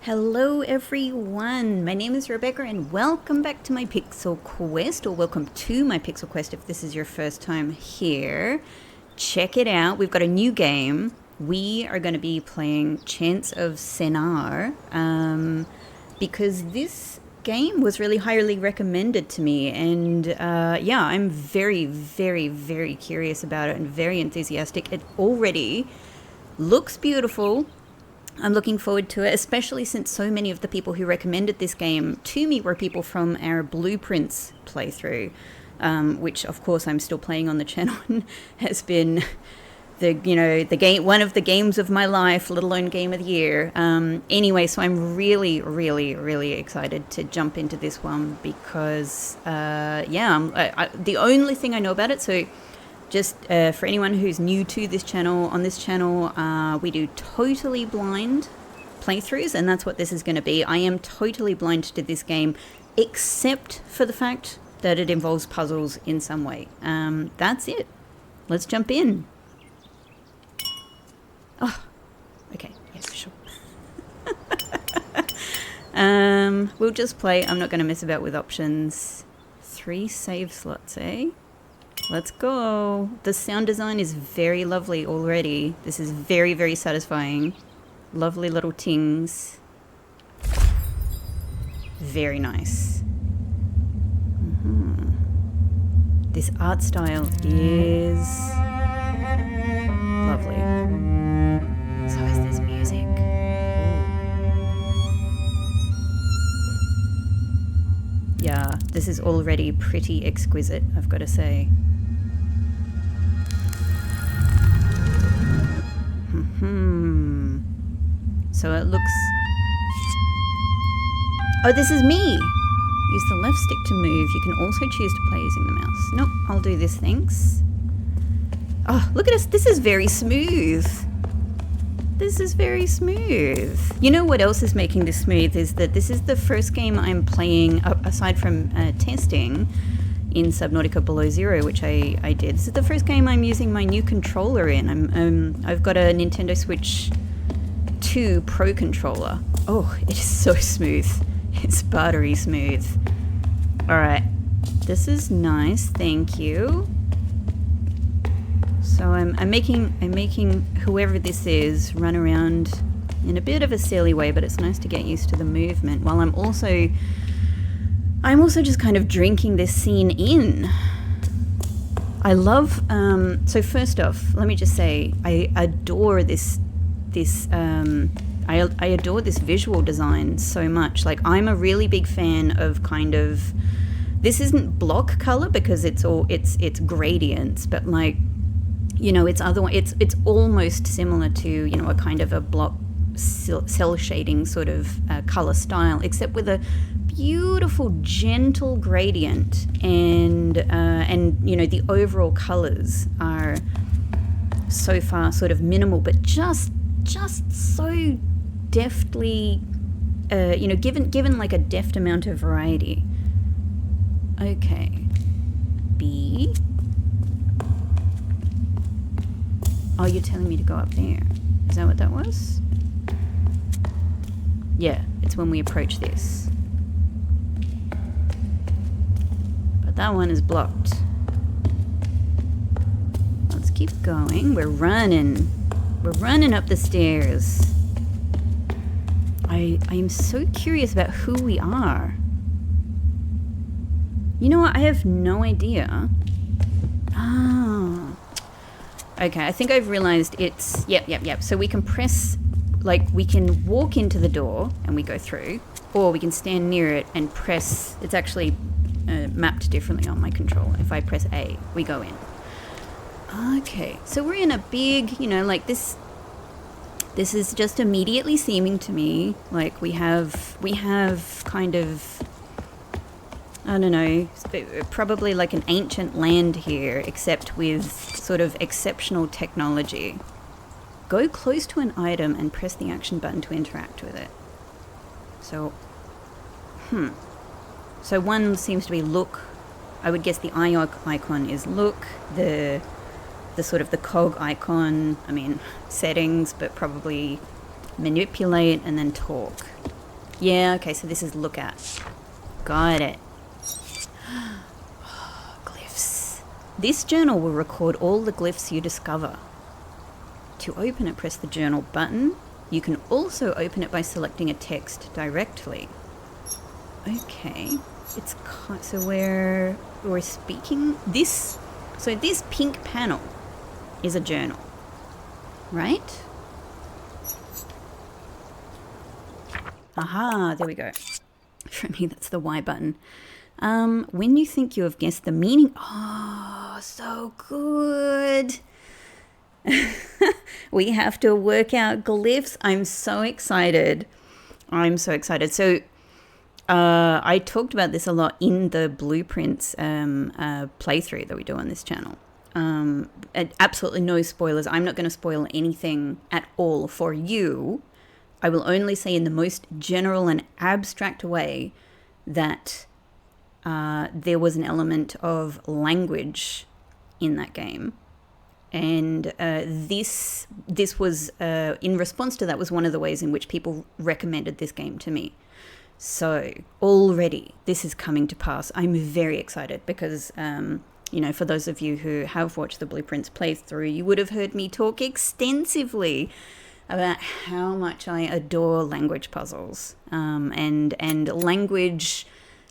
Hello everyone, my name is Rebecca and welcome back to my Pixel Quest, or welcome to my Pixel Quest if this is your first time here. Check it out, we've got a new game. We are going to be playing Chants of Sennaar because this game was really highly recommended to me, and yeah, I'm very curious about it and very enthusiastic. It already looks beautiful. I'm looking forward to it, especially since so many of the people who recommended this game to me were people from our Blueprints playthrough, which of course I'm still playing on the channel and has been the game, one of the games of my life, let alone game of the year. Anyway, so I'm really excited to jump into this one because yeah, the only thing I know about it, so just for anyone who's new to this channel, on this channel we do totally blind playthroughs, and that's what this is going to be. I am totally blind to this game, except for the fact that it involves puzzles in some way. That's it. Let's jump in. Oh, okay, yes, sure. We'll just play. I'm not going to mess about with options. 3 save slots, eh? Let's go. The sound design is very lovely already. This is very satisfying. Lovely little tings. Very nice. This art style is lovely. So is this music. Yeah, this is already pretty exquisite, I've got to say. So it looks... Oh, this is me! Use the left stick to move. You can also choose to play using the mouse. Nope, I'll do this, thanks. Oh, look at us. This is very smooth. This is very smooth. You know what else is making this smooth is that this is the first game I'm playing, aside from testing, in Subnautica Below Zero, which I did. This is the first game I'm using my new controller in. I've got a Nintendo Switch 2 Pro controller. Oh, it is so smooth. It's buttery smooth. Alright, this is nice, thank you. So I'm making whoever this is run around in a bit of a silly way, but it's nice to get used to the movement, while I'm also just kind of drinking this scene in. I love, so first off, let me just say, I adore I adore this visual design so much. Like, I'm a really big fan of kind of, this isn't block color because it's gradients, but like, you know, it's almost similar to, you know, a kind of a block cell shading sort of color style, except with a beautiful gentle gradient, and you know, the overall colors are so far sort of minimal, but just so deftly, you know, given like a deft amount of variety. Okay, B. Oh, you're telling me to go up there. Is that what that was? Yeah, it's when we approach this. But that one is blocked. Let's keep going. We're running. We're running up the stairs. I am so curious about who we are. You know what? I have no idea. Oh. Okay, I think I've realized it's... Yep. So we can press... Like, we can walk into the door and we go through, or we can stand near it and press... It's actually mapped differently on my controller. If I press A, we go in. Okay, so we're in a big, you know, like this is just immediately seeming to me like we have kind of, I don't know, probably like an ancient land here, except with sort of exceptional technology. Go close to an item and press the action button to interact with it. So, so one seems to be look. I would guess the eye icon is look. The sort of the cog icon, I mean, settings, but probably manipulate and then talk. Yeah, okay, so this is look at. Got it. Glyphs. This journal will record all the glyphs you discover. To open it, press the journal button. You can also open it by selecting a text directly. Okay, it's so we're speaking this. So this pink panel is a journal, right? Aha, there we go. For me, that's the Y button. When you think you have guessed the meaning, oh, so good. We have to work out glyphs. I'm so excited. So I talked about this a lot in the Blueprints playthrough that we do on this channel. Absolutely no spoilers. I'm not going to spoil anything at all for you. I will only say in the most general and abstract way that there was an element of language in that game. And this was, in response to that, was one of the ways in which people recommended this game to me. So already this is coming to pass. I'm very excited because, for those of you who have watched the Blueprints playthrough, you would have heard me talk extensively about how much I adore language puzzles, and language,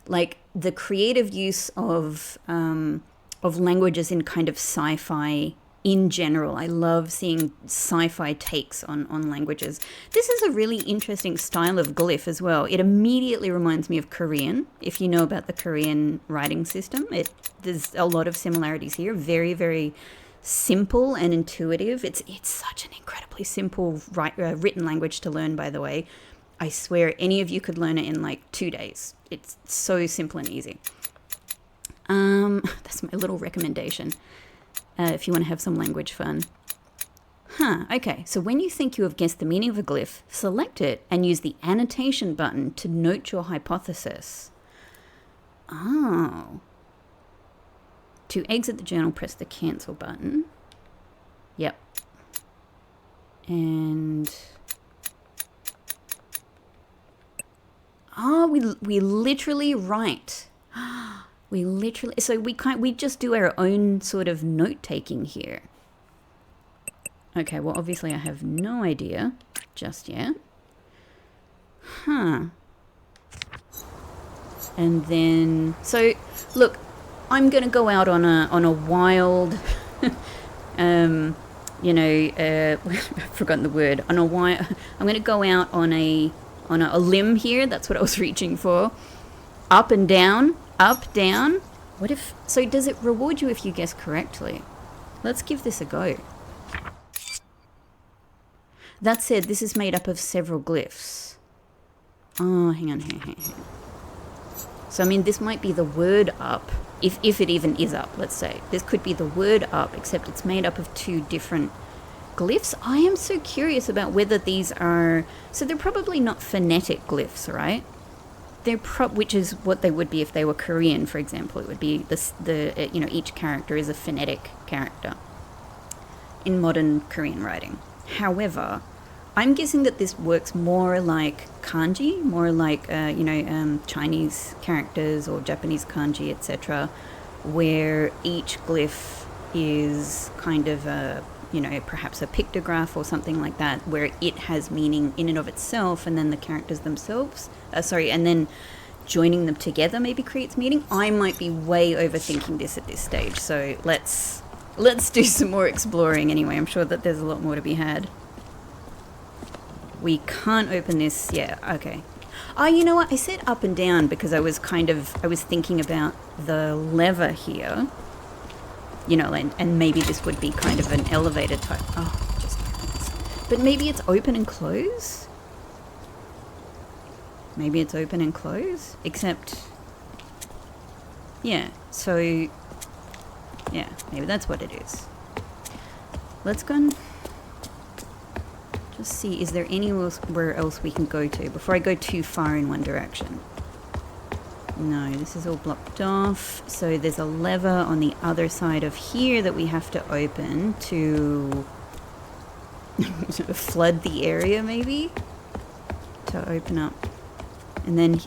like the creative use of languages in kind of sci-fi in general. I love seeing sci-fi takes on languages. This is a really interesting style of glyph as well. It immediately reminds me of Korean. If you know about the Korean writing system, there's a lot of similarities here. Very, very simple and intuitive. It's such an incredibly simple written language to learn, by the way. I swear any of you could learn it in like 2 days. It's so simple and easy. That's my little recommendation. If you want to have some language fun. Okay, so when you think you have guessed the meaning of a glyph, select it and use the annotation button to note your hypothesis. Oh. To exit the journal, press the cancel button. Yep. And... oh, we literally write... so we just do our own sort of note-taking here. Okay, well, obviously I have no idea just yet. And then, so, look, I'm going to go out on a wild, I've forgotten the word, I'm going to go out on a limb here. That's what I was reaching for. Up and down. Up, down. What if... so does it reward you if you guess correctly? Let's give this a go. That said, this is made up of several glyphs. Oh, hang on. So, I mean, this might be the word up. If it even is up, let's say. This could be the word up, except it's made up of 2 different glyphs. I am so curious about whether these are... so they're probably not phonetic glyphs, right? They're which is what they would be if they were Korean, for example. It would be each character is a phonetic character in modern Korean writing. However, I'm guessing that this works more like kanji, more like Chinese characters or Japanese kanji, etc., where each glyph is kind of perhaps a pictograph or something like that, where it has meaning in and of itself, and then the characters themselves, and then joining them together maybe creates meaning. I might be way overthinking this at this stage, so let's do some more exploring anyway. I'm sure that there's a lot more to be had. We can't open this. Yeah, okay. Oh, you know what? I said up and down because I was thinking about the lever here. And maybe this would be kind of an elevator type. Oh, just... but maybe it's open and close? Maybe it's open and close? Except... yeah, so... yeah, maybe that's what it is. Let's go and... just see, is there anywhere else we can go to before I go too far in one direction? No, this is all blocked off. So there's a lever on the other side of here that we have to open to flood the area, maybe? To open up And then,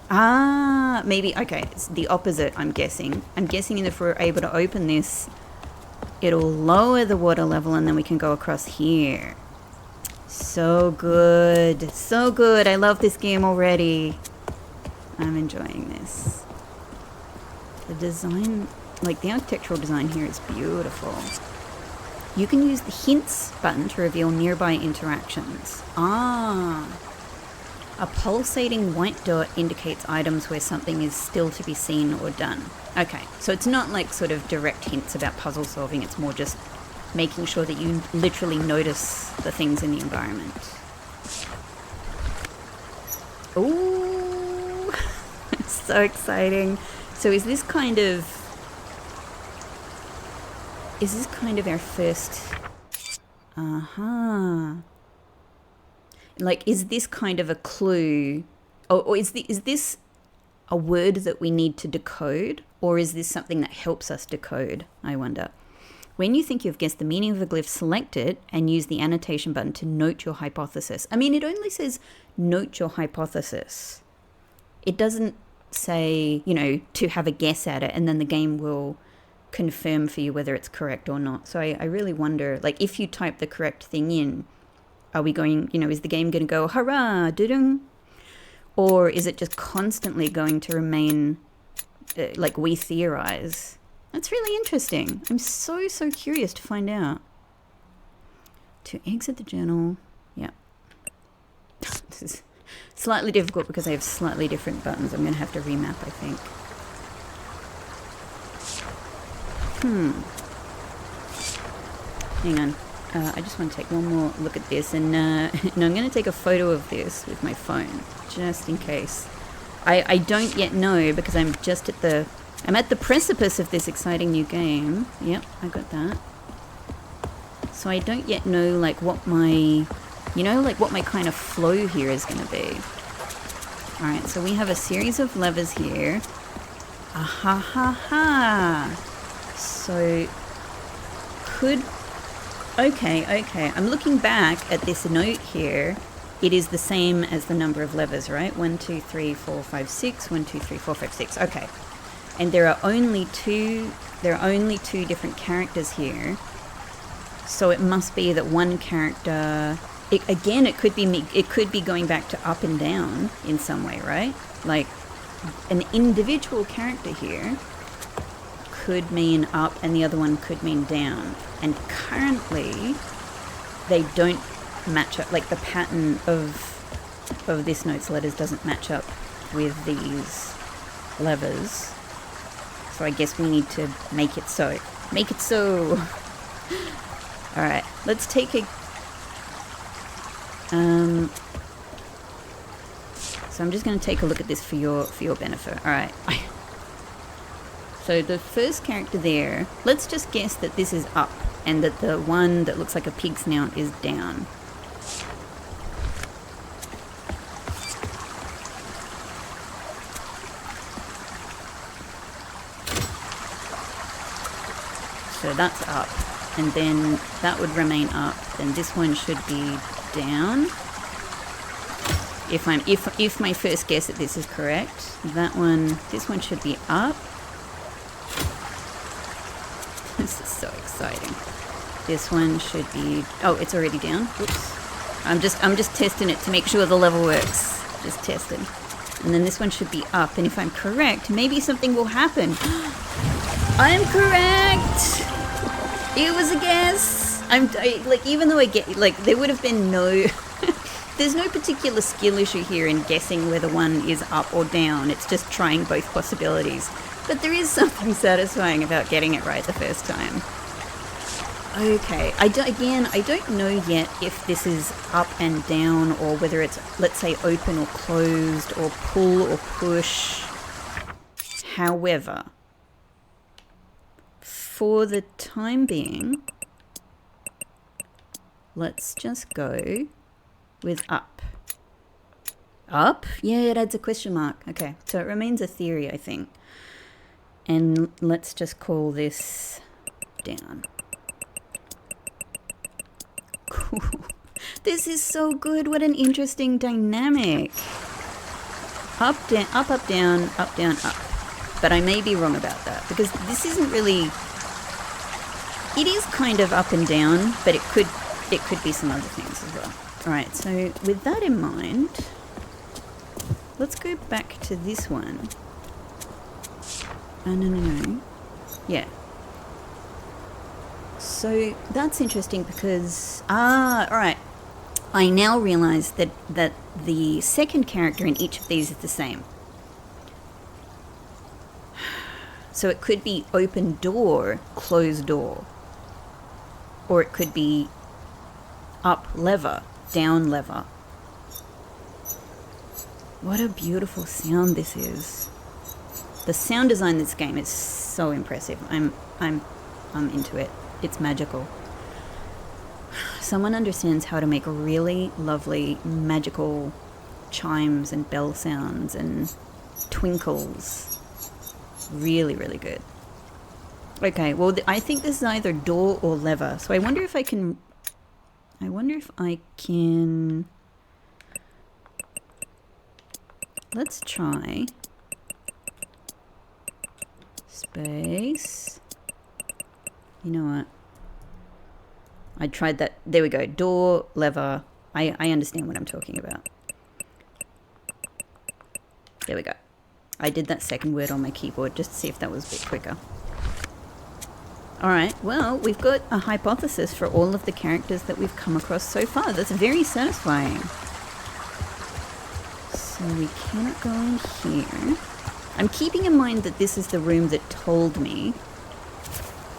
maybe, okay, it's the opposite, I'm guessing. I'm guessing if we're able to open this, it'll lower the water level and then we can go across here. So good. So good. I love this game already. I'm enjoying this. The design, like the architectural design here is beautiful. You can use the hints button to reveal nearby interactions. A pulsating white dot indicates items where something is still to be seen or done. Okay, so it's not like sort of direct hints about puzzle solving, it's more just making sure that you literally notice the things in the environment. Ooh, it's so exciting. So is this kind of our first, like, is this kind of a clue, or is this a word that we need to decode, or is this something that helps us decode, I wonder? When you think you've guessed the meaning of a glyph, select it and use the annotation button to note your hypothesis. I mean, it only says note your hypothesis. It doesn't say, you know, to have a guess at it, and then the game will confirm for you whether it's correct or not. So I really wonder, like, if you type the correct thing in, are we going, you know, is the game going to go, hurrah, doo-doo? Or is it just constantly going to remain, like we theorize? That's really interesting. I'm so curious to find out. To exit the journal, yeah. This is slightly difficult because I have slightly different buttons. I'm going to have to remap, I think. Hang on. I just want to take one more look at this, and no, I'm going to take a photo of this with my phone, just in case. I don't yet know, because I'm just at the precipice of this exciting new game. Yep, I got that. So I don't yet know, like, what my, you know, like what my kind of flow here is going to be. Alright, so we have a series of levers here. So, okay, I'm looking back at this note here. It is the same as the number of levers, right? 1, 2, 3, 4, 5, 6. 1, 2, 3, 4, 5, 6. Okay. And there are only two different characters here. So it must be that one character, it could be going back to up and down in some way, right? Like an individual character here could mean up and the other one could mean down. And currently, they don't match up. Like the pattern of this note's letters doesn't match up with these levers. So I guess we need to make it so. Make it so! Alright, let's take a... So I'm just going to take a look at this for your benefit. Alright. So the first character there, let's just guess that this is up, and that the one that looks like a pig snout is down. So that's up, and then that would remain up, then this one should be down. If my first guess at this is correct, this one should be up. This is so exciting. This one should be, oh, it's already down. Whoops. I'm just testing it to make sure the level works. Just testing. And then this one should be up, and if I'm correct, maybe something will happen. I'm correct! It was a guess! Like, even though I get, like, there would have been no... There's no particular skill issue here in guessing whether one is up or down. It's just trying both possibilities. But there is something satisfying about getting it right the first time. Okay, I don't know yet if this is up and down, or whether it's, let's say, open or closed, or pull or push. However, for the time being, let's just go with up. Up? Yeah, it adds a question mark. Okay, so it remains a theory, I think. And let's just call this down. Cool. This is so good. What an interesting dynamic. Up, down, up, down, up, down, up. But I may be wrong about that because this isn't really... It is kind of up and down, but it could be some other things as well. Alright, so with that in mind, let's go back to this one. No. Yeah. So that's interesting because... alright. I now realise that the second character in each of these is the same. So it could be open door, closed door. Or it could be up lever, down lever. What a beautiful sound this is. The sound design in this game is so impressive. I'm into it. It's magical. Someone understands how to make really lovely magical chimes and bell sounds and twinkles. Really, really good. Okay, well, I think this is either door or lever. So I wonder if I can... Let's try... Space... You know what? I tried that. There we go. Door, lever. I understand what I'm talking about. There we go. I did that second word on my keyboard just to see if that was a bit quicker. Alright, well, we've got a hypothesis for all of the characters that we've come across so far. That's very satisfying. So we cannot go in here. I'm keeping in mind that this is the room that told me.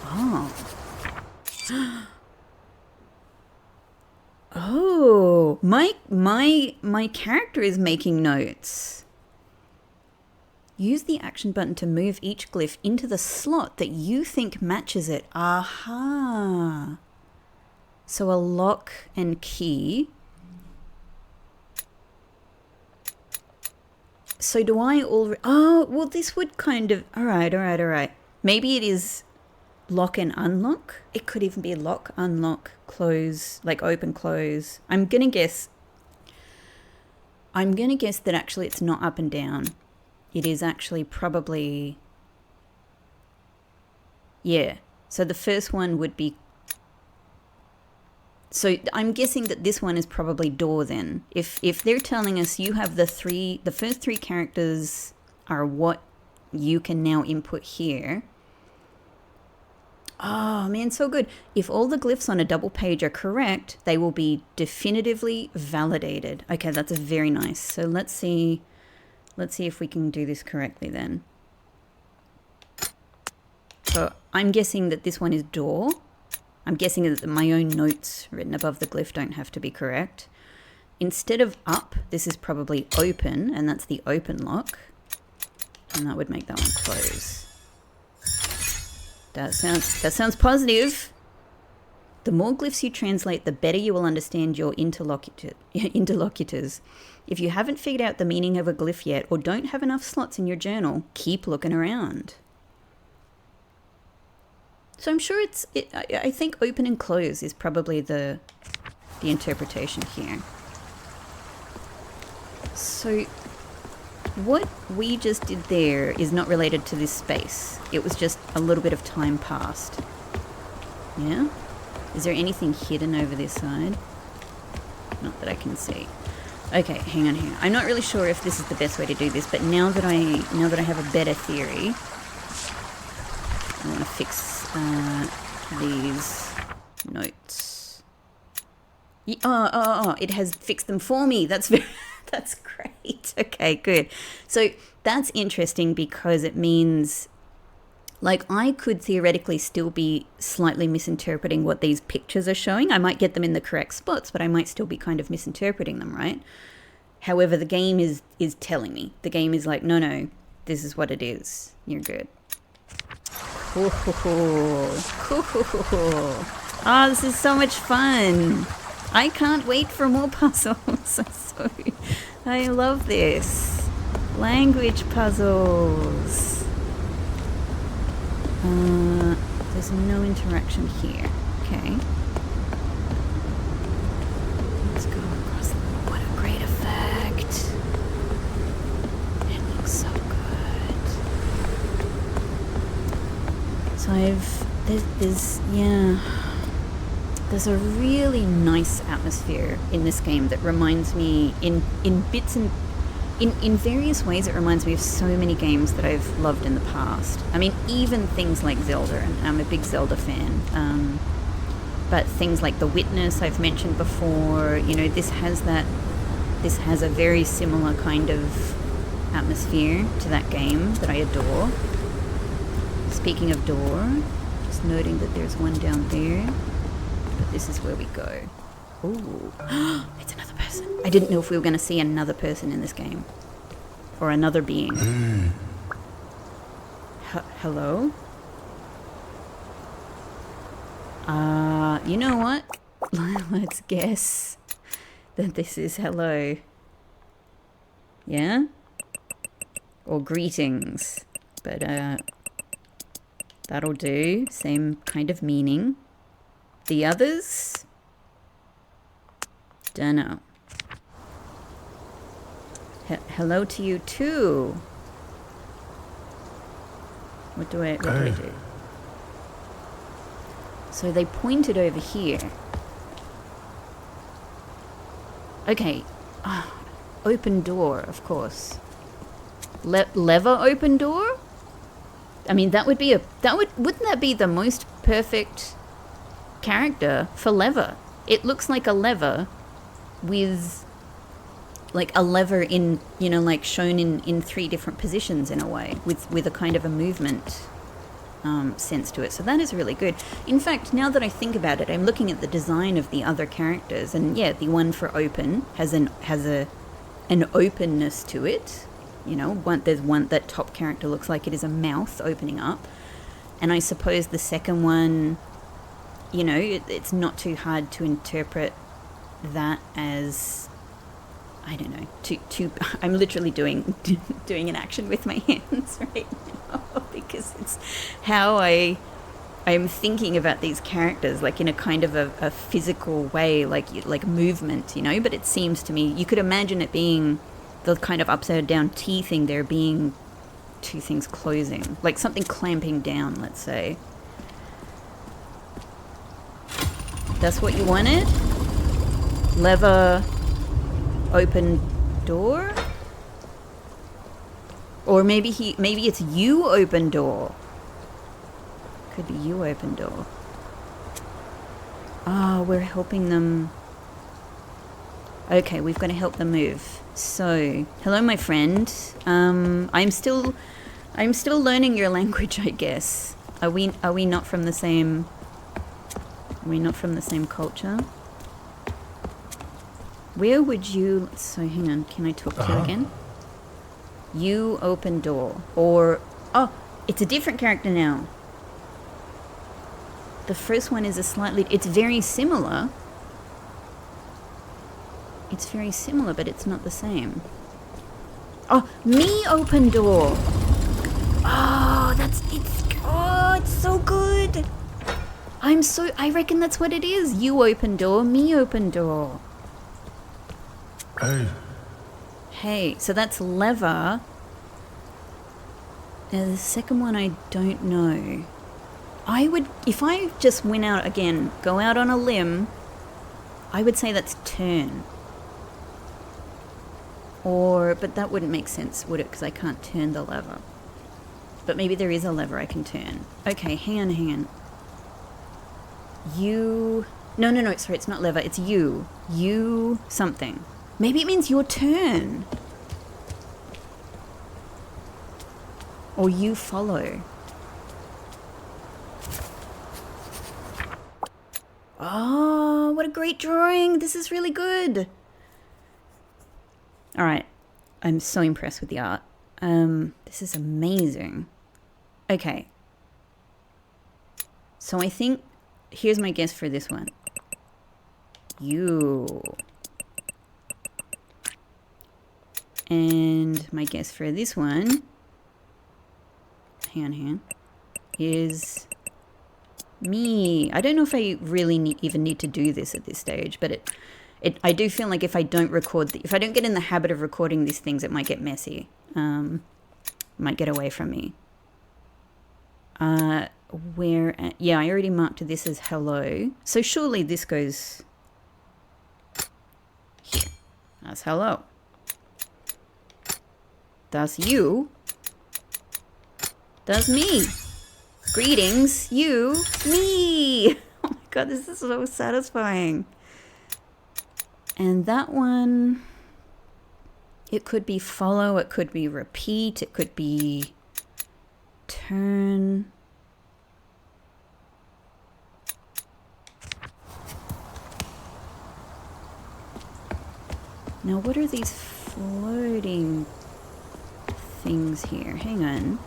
Oh. Oh, my character is making notes. Use the action button to move each glyph into the slot that you think matches it. Aha. So a lock and key. So do I already... Oh, well, this would kind of... All right. Maybe it is lock and unlock. It could even be lock, unlock, close, like open, close. I'm going to guess that actually it's not up and down. It is actually probably... Yeah. So the first one would be... So I'm guessing that this one is probably door then. If they're telling us you have the first three characters are what you can now input here. Oh man, so good. If all the glyphs on a double page are correct, they will be definitively validated. Okay, that's very nice. So let's see if we can do this correctly then. So I'm guessing that this one is door. I'm guessing that my own notes written above the glyph don't have to be correct. Instead of up, this is probably open, and that's the open lock. And that would make that one close. That sounds positive. The more glyphs you translate, the better you will understand your interlocutors. If you haven't figured out the meaning of a glyph yet, or don't have enough slots in your journal, keep looking around. So I'm sure I think open and close is probably the interpretation here. So what we just did there is not related to this space. It was just a little bit of time passed. Yeah? Is there anything hidden over this side? Not that I can see. Okay, hang on here. I'm not really sure if this is the best way to do this, but now that I have a better theory, I want to fix these notes. Oh, it has fixed them for me. That's great. Okay, good. So that's interesting because it means, like, I could theoretically still be slightly misinterpreting what these pictures are showing. I might get them in the correct spots, but I might still be kind of misinterpreting them, right? However, the game is telling me. The game is like, no, this is what it is. You're good. Cool. Oh, this is so much fun. I can't wait for more puzzles. I love this. Language puzzles. There's no interaction here. Okay. Let's go across. What a great effect. So there's a really nice atmosphere in this game that reminds me in bits and in various ways. It reminds me of so many games that I've loved in the past. I mean, even things like Zelda, and I'm a big Zelda fan. But things like The Witness I've mentioned before. You know, this has a very similar kind of atmosphere to that game that I adore. Speaking of door, just noting that there's one down there. But this is where we go. Ooh. It's another person. I didn't know if we were going to see another person in this game. Or another being. Hello? You know what? Let's guess that this is hello. Yeah? Or greetings. But, that'll do. Same kind of meaning. The others? Dunno. Hello to you too. What do I do? So they pointed over here. Okay. Open door, of course. Lever open door? I mean, wouldn't that be the most perfect character for lever? It looks like a lever with like a lever in, you know, like shown in three different positions in a way, with a kind of a movement sense to it. So that is really good. In fact, now that I think about it, I'm looking at the design of the other characters, and yeah, the one for open has an openness to it. You know, there's one, that top character looks like it is a mouth opening up, and I suppose the second one, you know, it's not too hard to interpret that as, I don't know, I'm literally doing an action with my hands right now because it's how I'm thinking about these characters, like in a kind of a physical way, like movement, you know. But it seems to me, you could imagine it being the kind of upside down T thing there being two things closing, like something clamping down, let's say. That's what you wanted? Lever, open door? Or maybe it's you open door. Could be you open door. Oh, we're helping them. Okay, we've got to help them move. So, hello my friend. I'm still learning your language, I guess. Are we not from the same culture? Where would you... So, hang on. Can I talk to you again? You open door. Or... Oh, it's a different character now. The first one is it's very similar. It's very similar, but it's not the same. Oh, me open door. Oh, it's so good. I reckon that's what it is. You open door, me open door. Hey, so that's lever. Now the second one I don't know. If I just went out again, go out on a limb, I would say that's turn. But that wouldn't make sense, would it? Because I can't turn the lever. But maybe there is a lever I can turn. Okay, hang on. You... No, sorry, it's not lever, it's you. You something. Maybe it means your turn. Or you follow. Oh, what a great drawing. This is really good. All right. I'm so impressed with the art. This is amazing. Okay. So I think, here's my guess for this one. You. And my guess for this one, hang on, is me. I don't know if I really even need to do this at this stage, but I do feel like if I don't if I don't get in the habit of recording these things, it might get messy. Might get away from me. where... yeah, I already marked this as hello. So surely this goes here. That's hello. That's you. That's me. Greetings, you, me. Oh my god, this is so satisfying. And that one, it could be follow, it could be repeat, it could be turn. Now what are these floating things here? Hang on.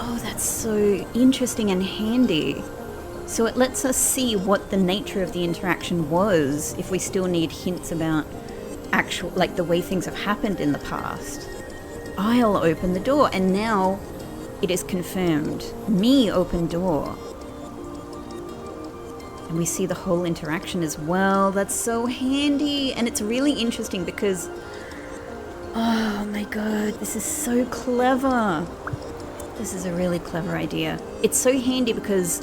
Oh, that's so interesting and handy. So it lets us see what the nature of the interaction was if we still need hints about actual, like the way things have happened in the past. I'll open the door, and now it is confirmed. Me open door. And we see the whole interaction as well. That's so handy. And it's really interesting because, oh my god, this is so clever. This is a really clever idea. It's so handy because,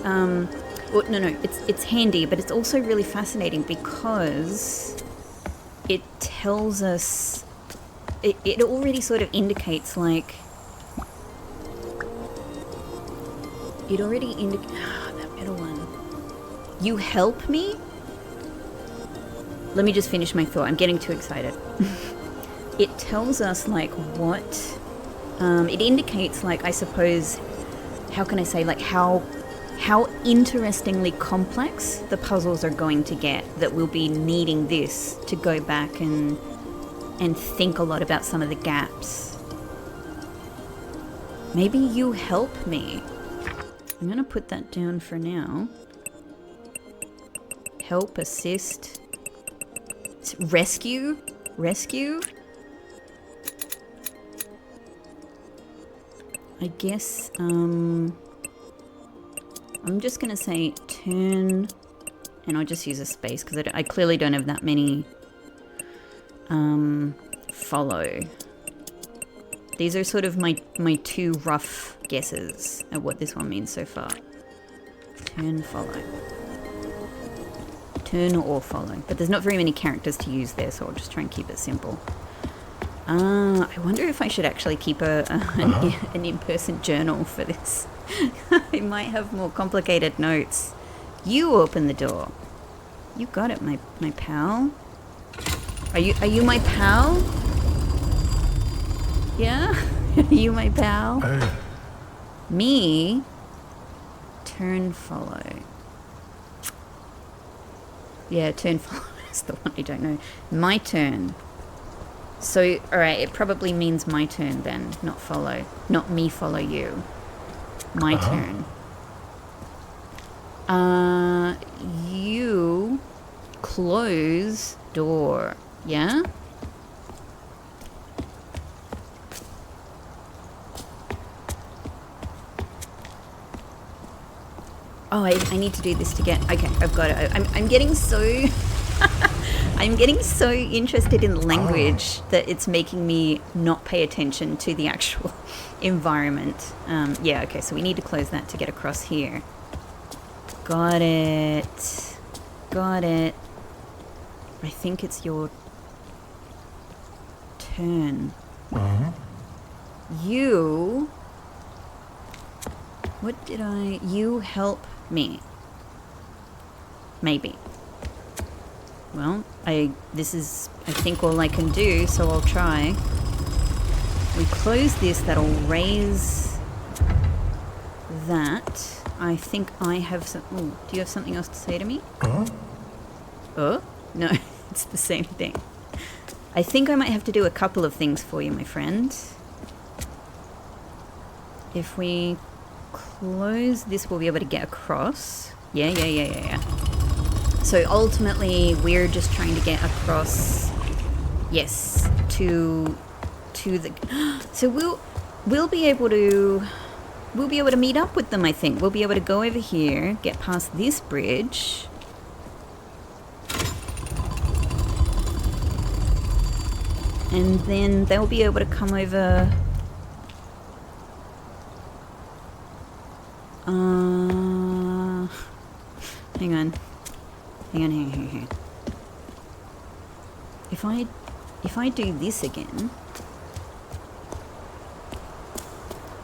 it's handy, but it's also really fascinating because it tells us, it already sort of indicates like, it already indicates, that middle one. You help me? Let me just finish my thought. I'm getting too excited. It tells us like what, it indicates like, I suppose, how can I say, like how interestingly complex the puzzles are going to get, that we'll be needing this to go back and think a lot about some of the gaps. Maybe you help me. I'm gonna put that down for now. Help, assist, rescue. I guess, I'm just gonna say turn, and I'll just use a space because I clearly don't have that many, follow. These are sort of my two rough guesses at what this one means so far. Turn, follow. Turn or follow. But there's not very many characters to use there, so I'll just try and keep it simple. I wonder if I should actually keep an in-person journal for this. I might have more complicated notes. You open the door. You got it, my pal. Are you my pal? Yeah? Are you my pal? Hey. Me? Turn, follow. Yeah, turn, follow is the one I don't know. My turn. So, alright, it probably means my turn then, not follow. Not me follow you. My turn. You close door. Yeah? Oh, I need to do this to get... Okay, I've got it. I'm getting so... I'm getting so interested in language that it's making me not pay attention to the actual environment. Yeah, okay, so we need to close that to get across here. Got it. Got it. I think it's your turn. You... What did I... You help me. Maybe. Well, this is, I think, all I can do, so I'll try. We close this, that'll raise that. I think I have some... Oh, do you have something else to say to me? Oh? No, it's the same thing. I think I might have to do a couple of things for you, my friend. If we close this, we'll be able to get across. Yeah. So ultimately, we're just trying to get across, yes, to the... So we'll be able to meet up with them, I think. We'll be able to go over here, get past this bridge. And then they'll be able to come over. Hang on. Hang on. If I do this again.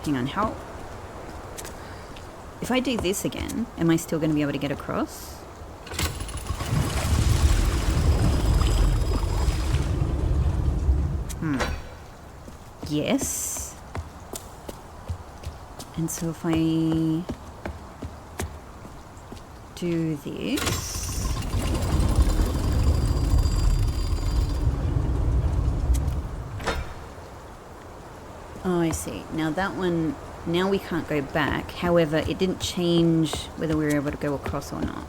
Hang on, how? If I do this again, am I still going to be able to get across? Yes. And so if I do this. Oh, I see. Now that one, now we can't go back. However, it didn't change whether we were able to go across or not.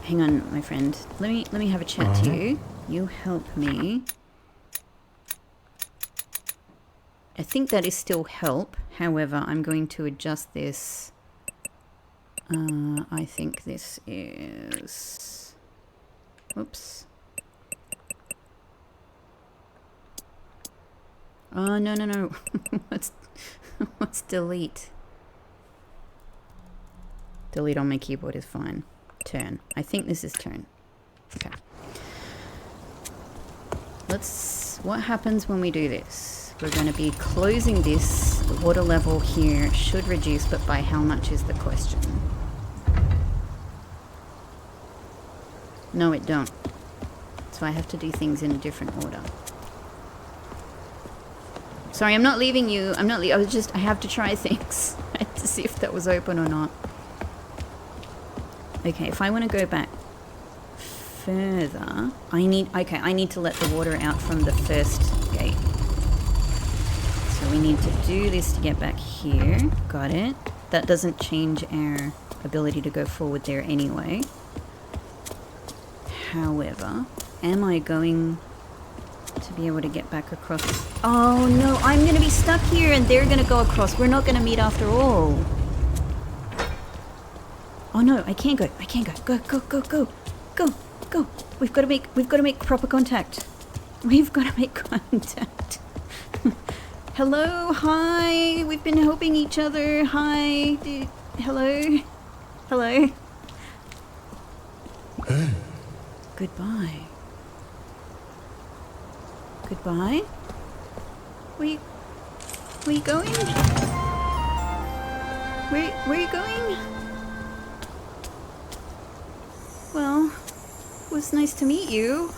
Hang on, my friend. Let me have a chat to you. You help me. I think that is still help. However, I'm going to adjust this. I think this is... Oops. Oh, no. What's delete? Delete on my keyboard is fine. Turn. I think this is turn. Okay. What happens when we do this? We're going to be closing this. The water level here should reduce, but by how much is the question? No, it don't. So I have to do things in a different order. Sorry, I'm not leaving you. I have to try things. I had to see if that was open or not. Okay, if I want to go back further, I need to let the water out from the first gate. So we need to do this to get back here. Got it. That doesn't change our ability to go forward there anyway. However, am I going to be able to get back across? Oh no, I'm going to be stuck here and they're going to go across. We're not going to meet after all. Oh no, I can't go. Go. We've got to make proper contact. We've got to make contact. Hello, hi. We've been helping each other. Hi. Hello. Hey. Goodbye. Where you going? Where are you going? Well, it was nice to meet you.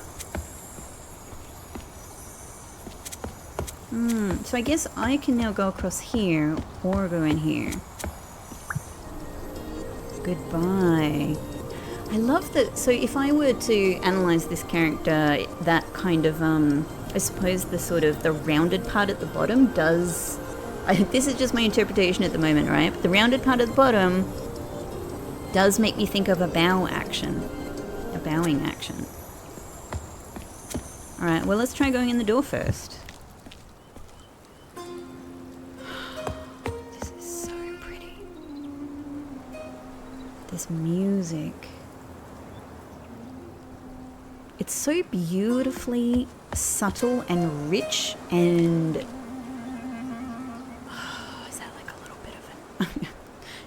So I guess I can now go across here or go in here. Goodbye. I love that. So if I were to analyze this character, that kind of, I suppose the sort of the rounded part at the bottom does... this is just my interpretation at the moment, right? But the rounded part at the bottom does make me think of a bow action. A bowing action. Alright, well let's try going in the door first. This is so pretty. This music. It's so beautifully subtle and rich and... is that like a little bit of an...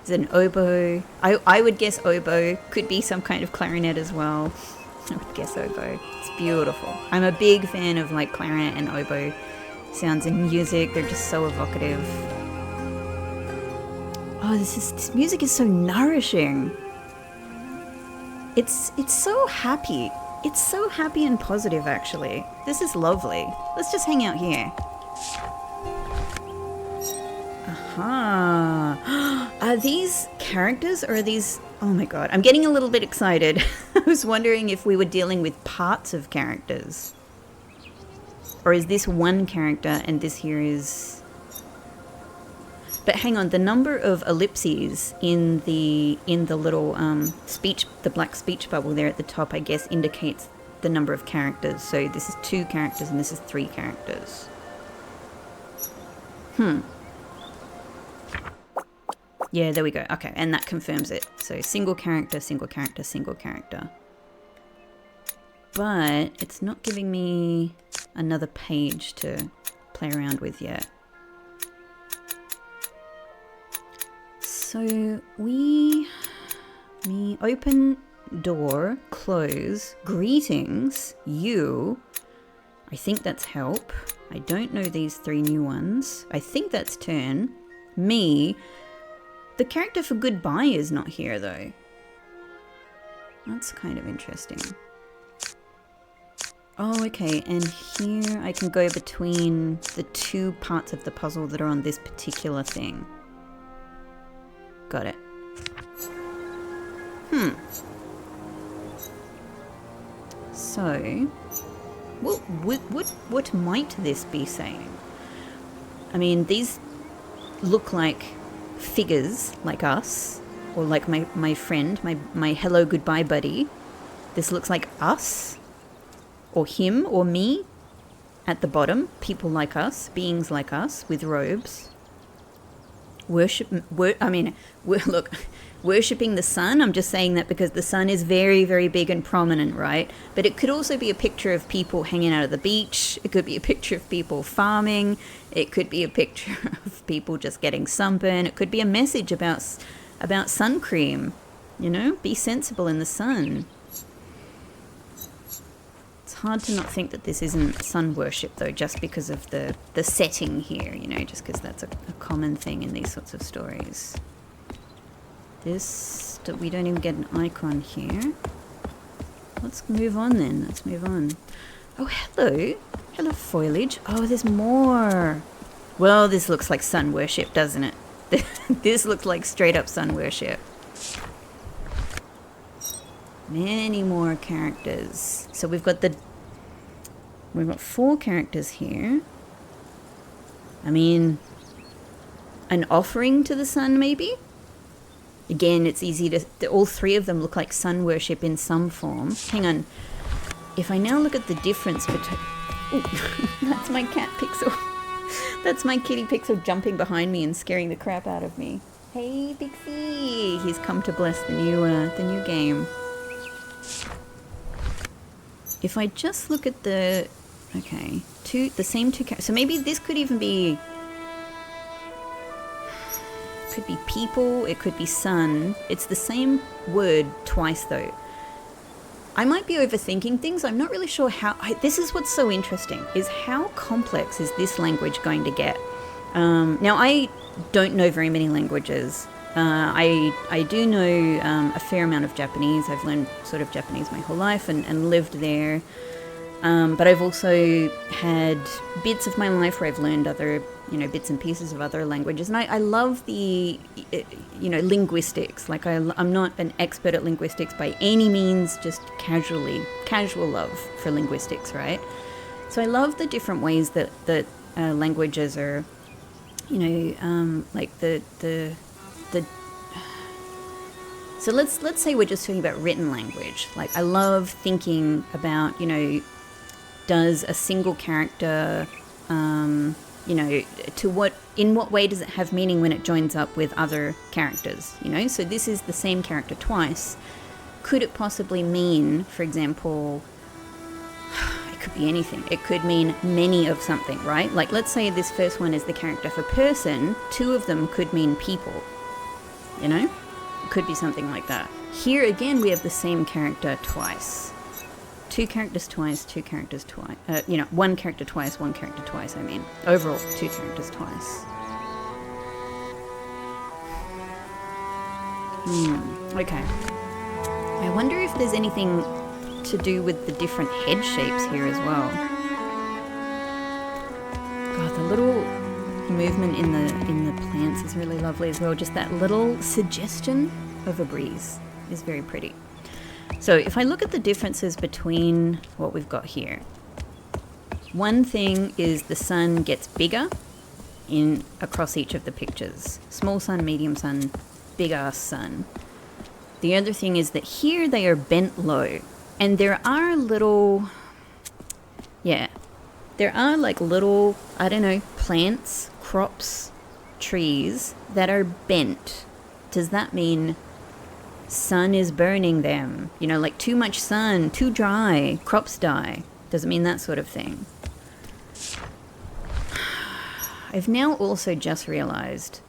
Is it an oboe? I would guess oboe. Could be some kind of clarinet as well. I would guess oboe. It's beautiful. I'm a big fan of like clarinet and oboe sounds in music. They're just so evocative. Oh, this music is so nourishing. It's so happy. It's so happy and positive, actually. This is lovely. Let's just hang out here. Aha. Are these characters or are these... Oh my god, I'm getting a little bit excited. I was wondering if we were dealing with parts of characters. Or is this one character and this here is... But hang on, the number of ellipses in the little speech, the black speech bubble there at the top, I guess indicates the number of characters. So this is 2 characters and this is 3 characters. Yeah, there we go. Okay, and that confirms it. So single character, single character, single character. But it's not giving me... another page to play around with yet. So me open door, close, greetings, you. I think that's help. I don't know these 3 new ones. I think that's turn. Me. The character for goodbye is not here though. That's kind of interesting. Oh, okay, and here I can go between the 2 parts of the puzzle that are on this particular thing. Got it. So, what might this be saying? I mean, these look like figures like us, or like my friend, my hello goodbye buddy. This looks like us, or him, or me, at the bottom. People like us, beings like us, with robes. Worshipping the sun. I'm just saying that because the sun is very, very big and prominent, right? But it could also be a picture of people hanging out at the beach. It could be a picture of people farming. It could be a picture of people just getting sunburn. It could be a message about sun cream. You know, be sensible in the sun. It's hard to not think that this isn't sun worship, though, just because of the setting here, you know, just because that's a common thing in these sorts of stories. We don't even get an icon here. Let's move on then. Let's move on. Oh, hello. Hello, foliage. Oh, there's more. Well, this looks like sun worship, doesn't it? This looks like straight up sun worship. Many more characters. So we've got 4 characters here. I mean, an offering to the sun, maybe? Again, it's easy to... all 3 of them look like sun worship in some form. Hang on. If I now look at the difference between... Oh, that's my cat Pixel. That's my kitty Pixel jumping behind me and scaring the crap out of me. Hey, Pixie! He's come to bless the new game. If I just look at the... Okay. The same 2 characters... So maybe this could even be... Could be people, it could be sun. It's the same word twice though. I might be overthinking things. I'm not really sure how... this is what's so interesting, is how complex is this language going to get? Now, I don't know very many languages. I do know a fair amount of Japanese. I've learned sort of Japanese my whole life and lived there. But I've also had bits of my life where I've learned other, bits and pieces of other languages. And I love the, linguistics. Like I'm not an expert at linguistics by any means, just casual love for linguistics, right? So I love the different ways that languages are, like the so let's say we're just talking about written language. Like I love thinking about, does a single character, in what way does it have meaning when it joins up with other characters, So this is the same character twice. Could it possibly mean, for example, it could be anything. It could mean many of something, right? Like let's say this first one is the character for person. 2 of them could mean people, It could be something like that. Here again, we have the same character twice. 2 characters twice, 2 characters twice. 1 character twice, 1 character twice, I mean. Overall, 2 characters twice. Okay. I wonder if there's anything to do with the different head shapes here as well. God, the little movement in the plants is really lovely as well. Just that little suggestion of a breeze is very pretty. So if I look at the differences between what we've got here, one thing is the sun gets bigger across each of the pictures. Small sun, medium sun, big ass sun. The other thing is that here they are bent low, and there are little, there are like little, plants, crops, trees that are bent. Does that mean sun is burning them? Like too much sun, too dry, crops die. Does it mean that sort of thing? I've now also just realized,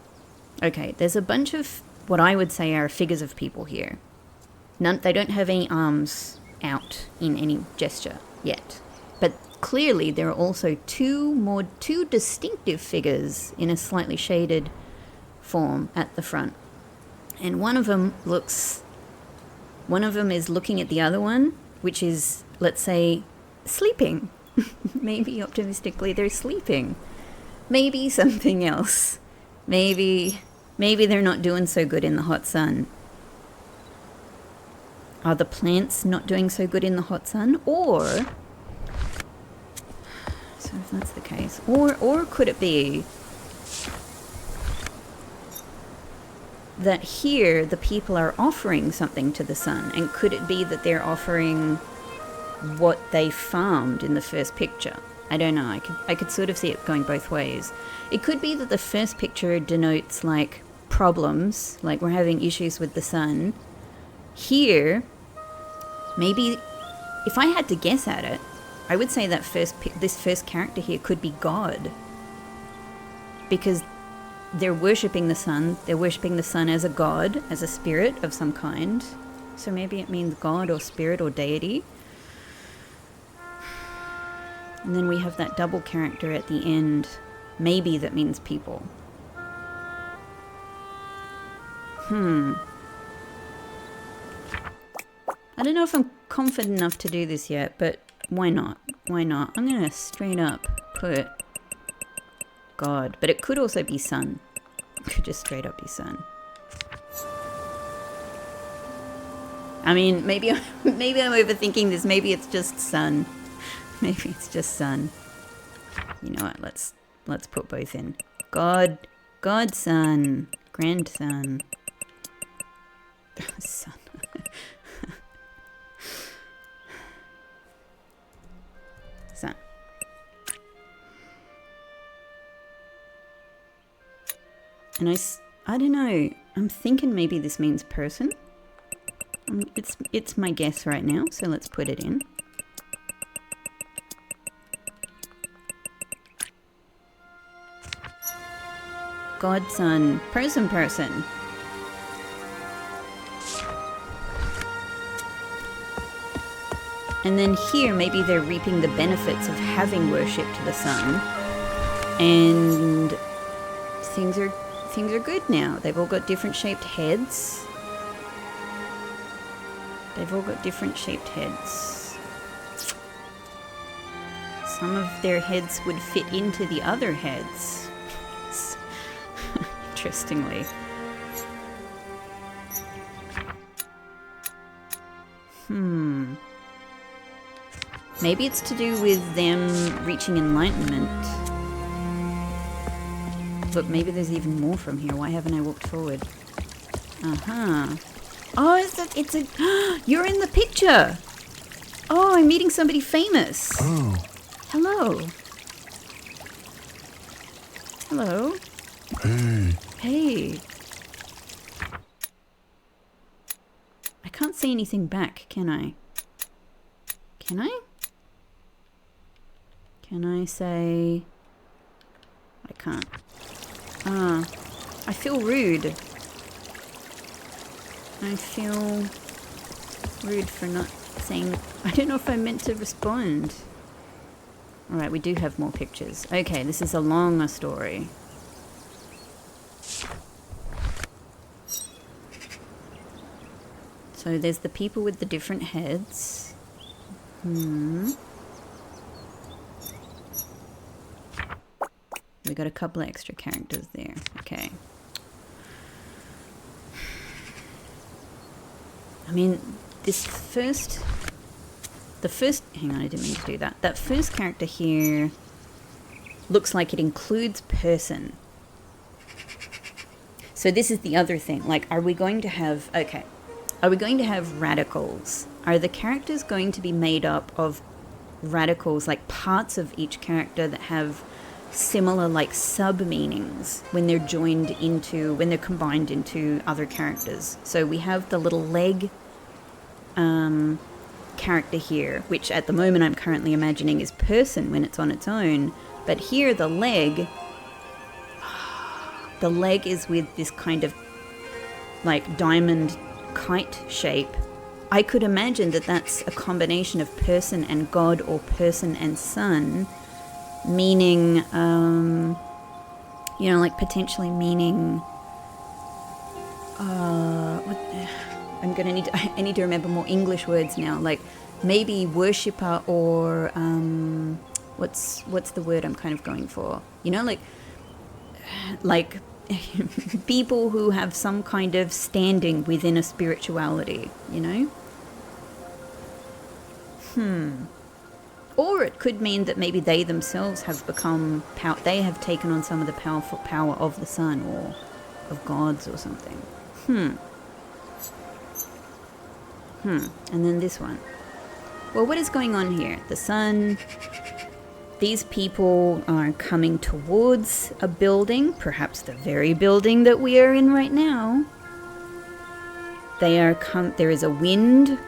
okay, there's a bunch of what I would say are figures of people here. They don't have any arms out in any gesture yet. But clearly there are also two distinctive figures in a slightly shaded form at the front. And one of them is looking at the other one, which is, let's say, sleeping. Maybe optimistically they're sleeping. Maybe something else. Maybe they're not doing so good in the hot sun. Are the plants not doing so good in the hot sun? Or, so if that's the case, or could it be that here the people are offering something to the sun? And could it be that they're offering what they farmed in the first picture? I don't know. I could sort of see it going both ways. It could be that the first picture denotes like problems, like we're having issues with the sun. Here, maybe if I had to guess at it, I would say that this first character here could be God, because they're worshipping the sun. They're worshipping the sun as a god, as a spirit of some kind. So maybe it means God or spirit or deity. And then we have that double character at the end. Maybe that means people. I don't know if I'm confident enough to do this yet, but why not? Why not? I'm going to straight up put God, but it could also be sun. It could just straight up be sun. I mean, maybe I'm overthinking this. Maybe it's just sun. Maybe it's just sun. You know what? Let's put both in. Godson, grandson, son. Son. And I don't know. I'm thinking maybe this means person. It's my guess right now, so let's put it in. Godson, person. And then here, maybe they're reaping the benefits of having worshipped the sun. And things are good now. They've all got different shaped heads. Some of their heads would fit into the other heads. Interestingly. Maybe it's to do with them reaching enlightenment. But maybe there's even more from here. Why haven't I walked forward? Oh, it's a you're in the picture. Oh, I'm meeting somebody famous. Oh. Hello. Hey. I can't see anything back, can I? Can I say... I can't. I feel rude. I feel rude for not saying... I don't know if I meant to respond. Alright, we do have more pictures. Okay, this is a longer story. So there's the people with the different heads. We got a couple of extra characters there. Okay. I mean, the first, hang on, I didn't mean to do that. That first character here looks like it includes person. So this is the other thing. Like, are we going to have radicals? Are the characters going to be made up of radicals, like parts of each character that have similar like sub-meanings when they're combined into other characters? So we have the little leg character here, which at the moment I'm currently imagining is person when it's on its own. But here the leg is with this kind of like diamond kite shape. I could imagine that that's a combination of person and God or person and sun, meaning, like potentially meaning, I need to remember more English words now, like maybe worshipper or, what's the word I'm kind of going for? Like people who have some kind of standing within a spirituality, Or it could mean that maybe they themselves have become, they have taken on some of the power of the sun or of gods or something. And then this one. Well, what is going on here? The sun. These people are coming towards a building, perhaps the very building that we are in right now. There is a wind,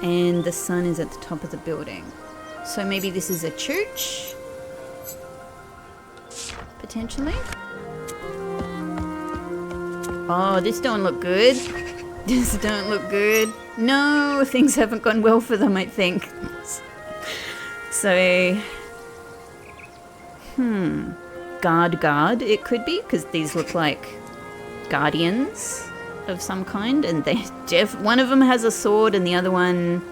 and the sun is at the top of the building. So maybe this is a church, potentially. Oh, this don't look good. This don't look good. No, things haven't gone well for them, I think. So, guard, it could be, because these look like guardians of some kind, and one of them has a sword, and the other one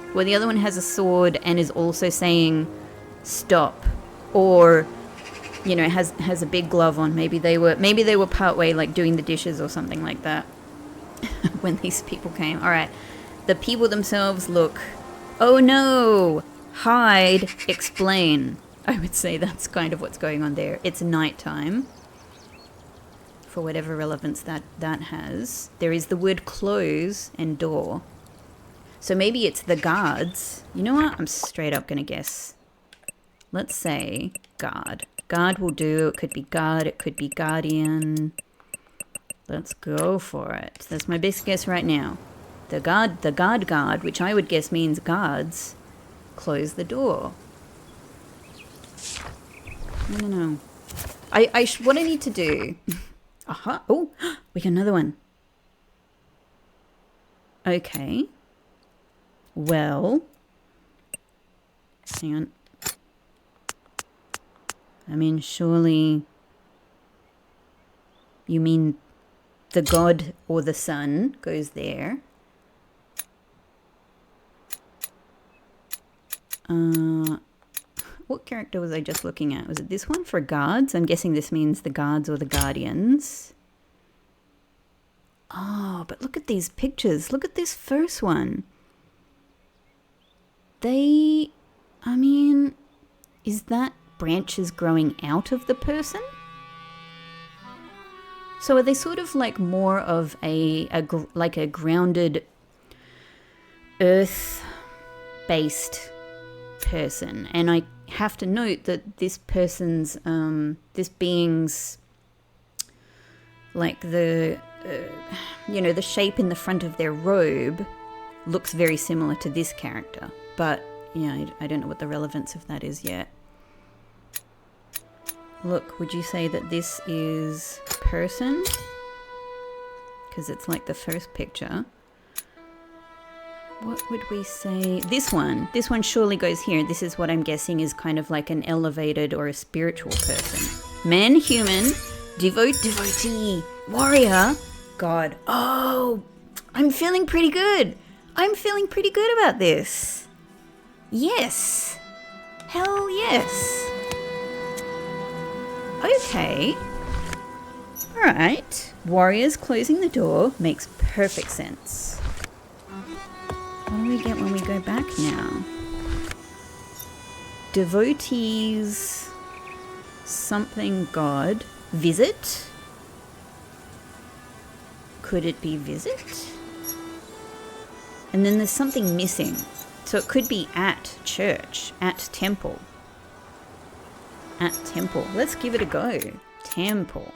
has a sword and is also saying stop, or has a big glove on. Maybe they were partway like doing the dishes or something like that when these people came. All right, the people themselves look, oh no, hide, explain. I would say that's kind of what's going on there. It's nighttime, for whatever relevance that has. There is the word close and door. So maybe it's the guards. You know what? I'm straight up going to guess. Let's say guard. Guard will do. It could be guard. It could be guardian. Let's go for it. That's my best guess right now. The guard, which I would guess means guards, close the door. I don't know. What I need to do... Aha. Oh, we got another one. Okay. Well. Hang on. I mean, surely... You mean the god or the sun goes there. What character was I just looking at? Was it this one for guards? I'm guessing this means the guards or the guardians. Oh, but look at these pictures. Look at this first one. Is that branches growing out of the person? So are they sort of like more of a grounded earth-based person? And I have to note that this person's, this being's, like the shape in the front of their robe looks very similar to this character. But, I don't know what the relevance of that is yet. Look, would you say that this is person? Because it's like the first picture. What would we say? This one surely goes here. This is what I'm guessing is kind of like an elevated or a spiritual person. Man, human, devotee, warrior, god. Oh, I'm feeling pretty good. I'm feeling pretty good about this. Yes. Hell yes. Okay. Alright. Warriors closing the door makes perfect sense. What do we get when we go back now? Devotees, something god, visit. Could it be visit? And then there's something missing. So it could be at church, at temple. At temple. Let's give it a go. Temple.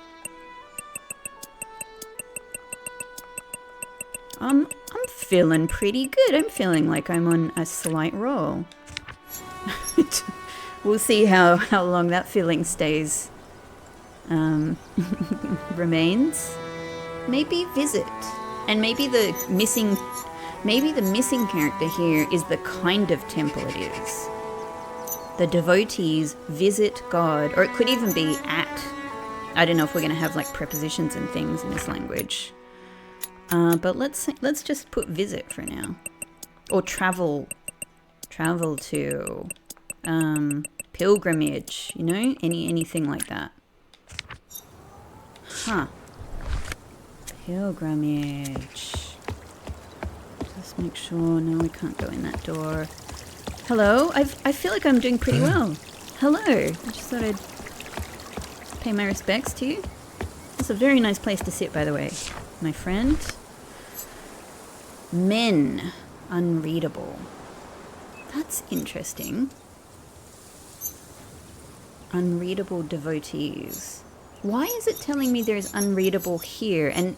I'm I'm feeling pretty good. I'm feeling like I'm on a slight roll. We'll see how long that feeling stays. Remains. Maybe visit. And maybe the missing character here is the kind of temple it is. The devotees visit God, or it could even be at. I don't know if we're going to have like prepositions and things in this language. But let's just put visit for now. Or travel to, pilgrimage, you know, anything like that. Huh. Pilgrimage. Just make sure. No, we can't go in that door. Hello? I feel like I'm doing pretty well. Hello. I just thought I'd pay my respects to you. It's a very nice place to sit, by the way, my friend. Men. Unreadable. That's interesting. Unreadable devotees. Why is it telling me there's unreadable here? And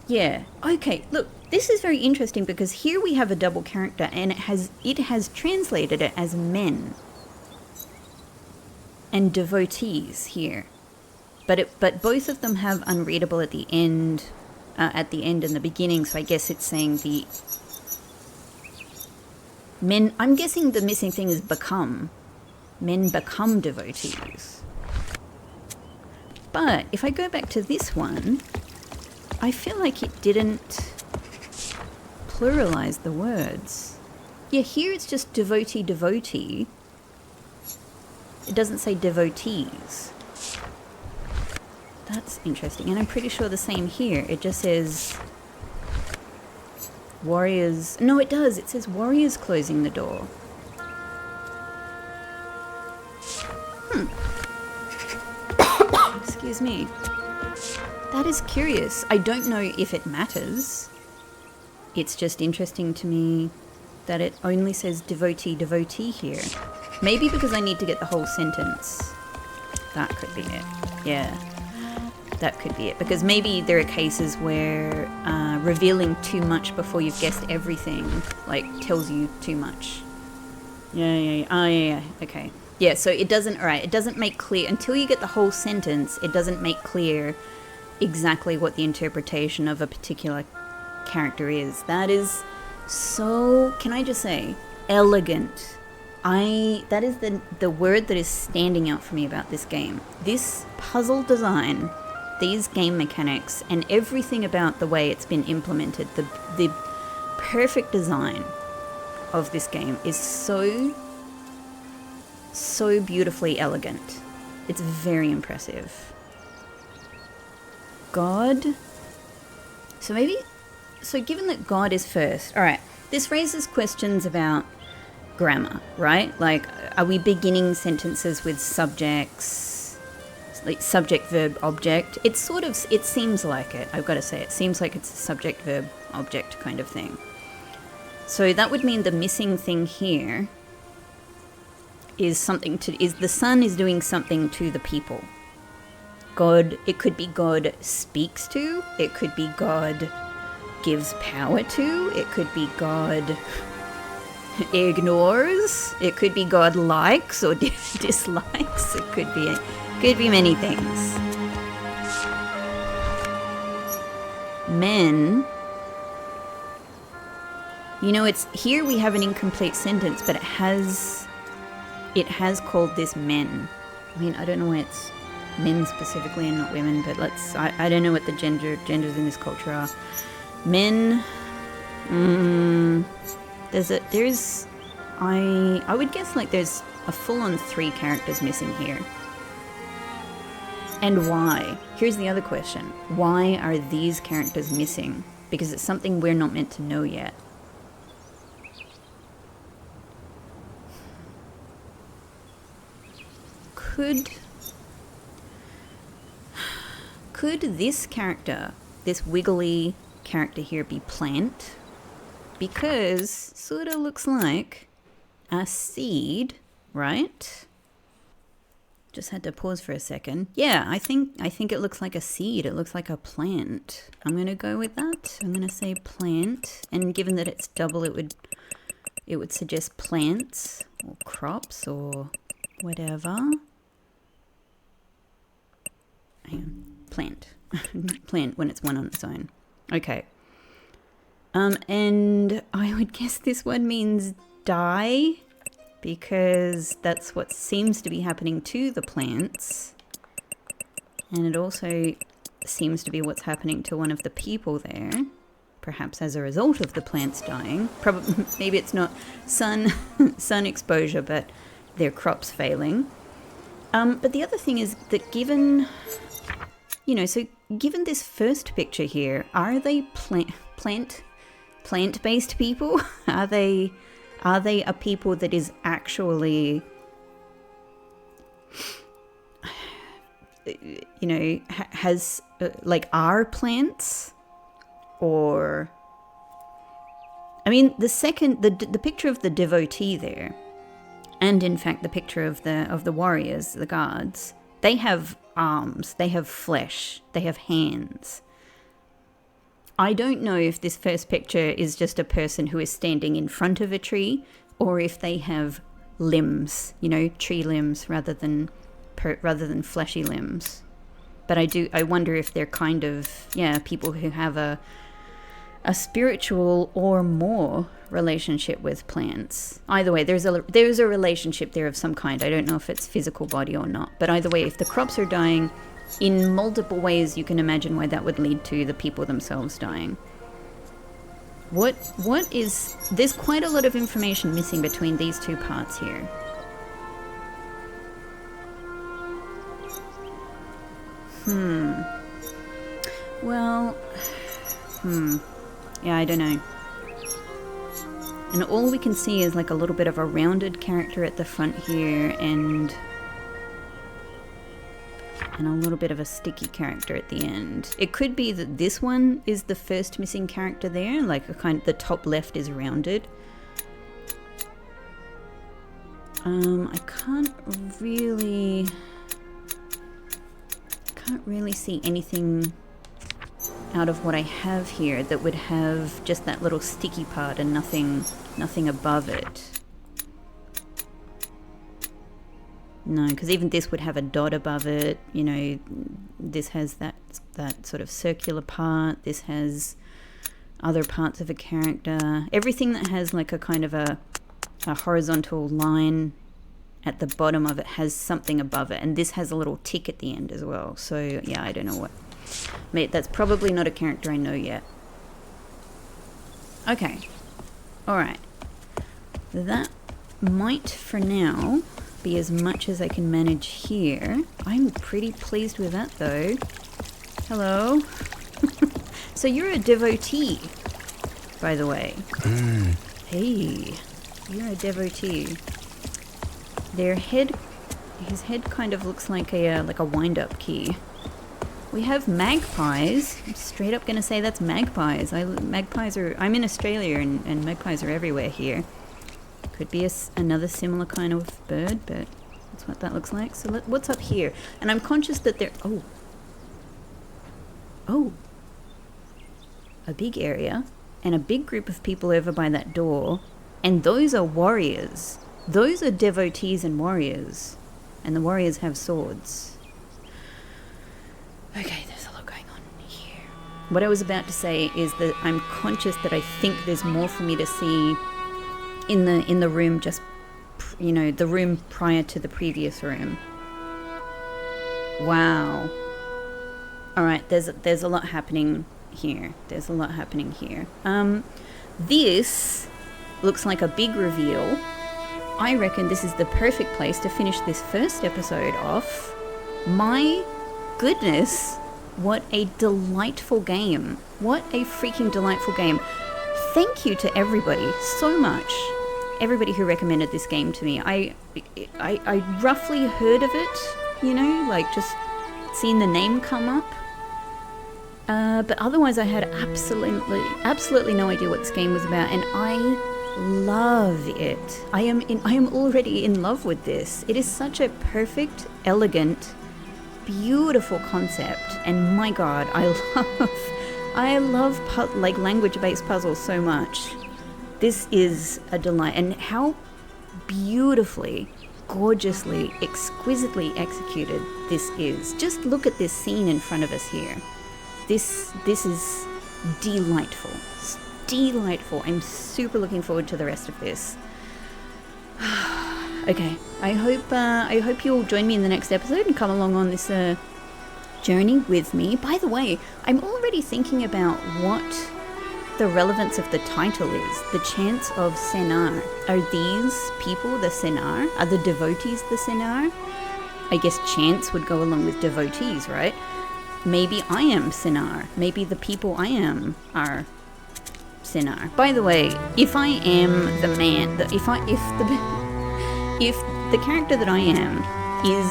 yeah, okay, look, this is very interesting because here we have a double character and it has translated it as men and devotees here. But both of them have unreadable at the end and the beginning, so I guess it's saying the men. I'm guessing the missing thing is become. Men become devotees. But if I go back to this one, I feel like it didn't pluralize the words. Yeah, here it's just devotee. It doesn't say devotees. That's interesting. And I'm pretty sure the same here. It just says warriors. No, it does. It says warriors closing the door. Excuse me. That is curious. I don't know if it matters. It's just interesting to me that it only says devotee here. Maybe because I need to get the whole sentence. That could be it. Yeah. That could be it. Because maybe there are cases where revealing too much before you've guessed everything, like, tells you too much. Yeah. Oh, yeah. Okay. Yeah, so it doesn't make clear, until you get the whole sentence, it doesn't make clear exactly what the interpretation of a particular character is. That is so, can I just say, elegant. That is the word that is standing out for me about this game. This puzzle design, these game mechanics, and everything about the way it's been implemented, the perfect design of this game is so beautifully elegant. It's very impressive. God. So given that God is first, all right, this raises questions about grammar, right? Like, are we beginning sentences with subjects, like subject, verb, object? It seems like it, I've got to say. It seems like it's a subject, verb, object kind of thing. So that would mean the missing thing here is the sun is doing something to the people. God, it could be God speaks to, it could be God gives power to, it could be God ignores, it could be God likes or dislikes, it could be many things. Men, you know, it's here we have an incomplete sentence, but it has called this men. I mean, I don't know why it's men specifically and not women, but I don't know what the genders in this culture are. Men, I would guess like there's a full-on 3 characters missing here. And why? Here's the other question. Why are these characters missing? Because it's something we're not meant to know yet. Could this character, this wiggly character here, be plant? Because sort of looks like a seed, right? Just had to pause for a second. Yeah, I think it looks like a seed. It looks like a plant. I'm gonna go with that. I'm gonna say plant. And given that it's double, it would suggest plants or crops or whatever. Hang on. Plant. Plant when it's one on its own. Okay. And I would guess this one means die, because that's what seems to be happening to the plants. And it also seems to be what's happening to one of the people there, perhaps as a result of the plants dying. Probably, maybe it's not sun exposure, but their crops failing. But the other thing is that given this first picture here, are they plant-based people? Are they a people that is actually, has are plants? Or, I mean, the picture of the devotee there, and in fact the picture of the warriors, the guards, they have arms, they have flesh, they have hands. I don't know if this first picture is just a person who is standing in front of a tree, or if they have limbs, tree limbs rather than fleshy limbs. But I wonder if they're kind of, people who have a spiritual or more relationship with plants. Either way, there's a relationship there of some kind. I don't know if it's physical body or not. But either way, if the crops are dying, in multiple ways you can imagine why that would lead to the people themselves dying. There's quite a lot of information missing between these two parts here. Yeah, I don't know. And all we can see is like a little bit of a rounded character at the front here, and a little bit of a sticky character at the end. It could be that this one is the first missing character there, like the top left is rounded. I can't really see anything out of what I have here that would have just that little sticky part and nothing above it. No, because even this would have a dot above it. This has that sort of circular part. This has other parts of a character. Everything that has like a kind of a horizontal line at the bottom of it has something above it. And this has a little tick at the end as well. So, yeah, I don't know what. Mate, that's probably not a character I know yet. Okay. Alright. That might, for now, be as much as I can manage here. I'm pretty pleased with that, though. Hello. So you're a devotee, by the way. Hey, you're a devotee. His head kind of looks like a wind-up key. We have magpies. I'm straight up gonna say that's magpies. I'm in Australia and magpies are everywhere here. Could be another similar kind of bird, but that's what that looks like. So what's up here? And I'm conscious that a big area and a big group of people over by that door, and those are warriors. Those are devotees and warriors, and the warriors have swords. Okay, there's a lot going on here. What I was about to say is that I'm conscious that I think there's more for me to see in the room, just the room prior to the previous room. Wow. All right, there's a lot happening here. This looks like a big reveal. I reckon this is the perfect place to finish this first episode off. My goodness, what a delightful game. What a freaking delightful game. Thank you to everybody so much. Everybody who recommended this game to me. I roughly heard of it, just seen the name come up. But otherwise I had absolutely no idea what this game was about, and I love it. I am already in love with this. It is such a perfect, elegant, beautiful concept, and my god, I love like language-based puzzles so much. This is a delight, and how beautifully, gorgeously, exquisitely executed this is. Just look at this scene in front of us here. This is delightful. It's delightful. I'm super looking forward to the rest of this. Okay, I hope you'll join me in the next episode and come along on this journey with me. By the way, I'm already thinking about what the relevance of the title is. The Chants of Sennaar. Are these people the Sennaar? Are the devotees the Sennaar? I guess chants would go along with devotees, right? Maybe I am Sennaar. Maybe the people I am are Sennaar. By the way, if I am the man, if the character that I am is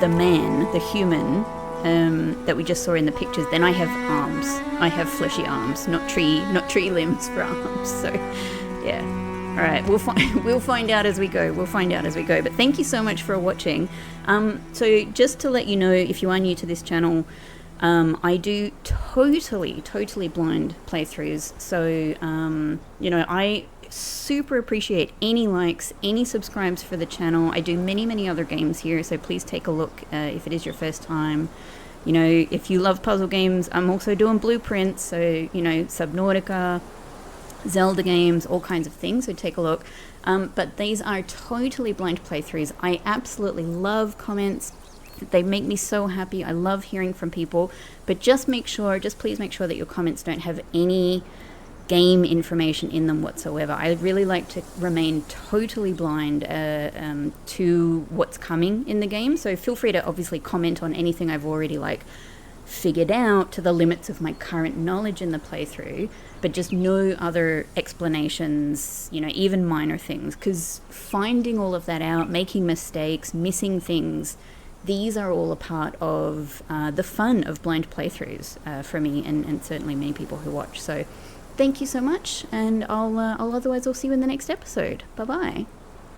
the man, the human that we just saw in the pictures, then I have arms. I have fleshy arms, not tree limbs for arms. So, yeah. All right, we'll find out as we go. But thank you so much for watching. So just to let you know, if you are new to this channel, I do totally blind playthroughs. So I super appreciate any likes, any subscribes for the channel. I do many other games here, so please take a look if it is your first time. If you love puzzle games, I'm also doing blueprints, so Subnautica, Zelda games, all kinds of things, so take a look. But these are totally blind playthroughs. I absolutely love comments. They make me so happy. I love hearing from people, but just please make sure that your comments don't have any game information in them whatsoever. I really like to remain totally blind to what's coming in the game, so feel free to obviously comment on anything I've already figured out to the limits of my current knowledge in the playthrough, but just no other explanations, even minor things, because finding all of that out, making mistakes, missing things, these are all a part of the fun of blind playthroughs for me and certainly many people who watch. So thank you so much, and I'll see you in the next episode. Bye bye.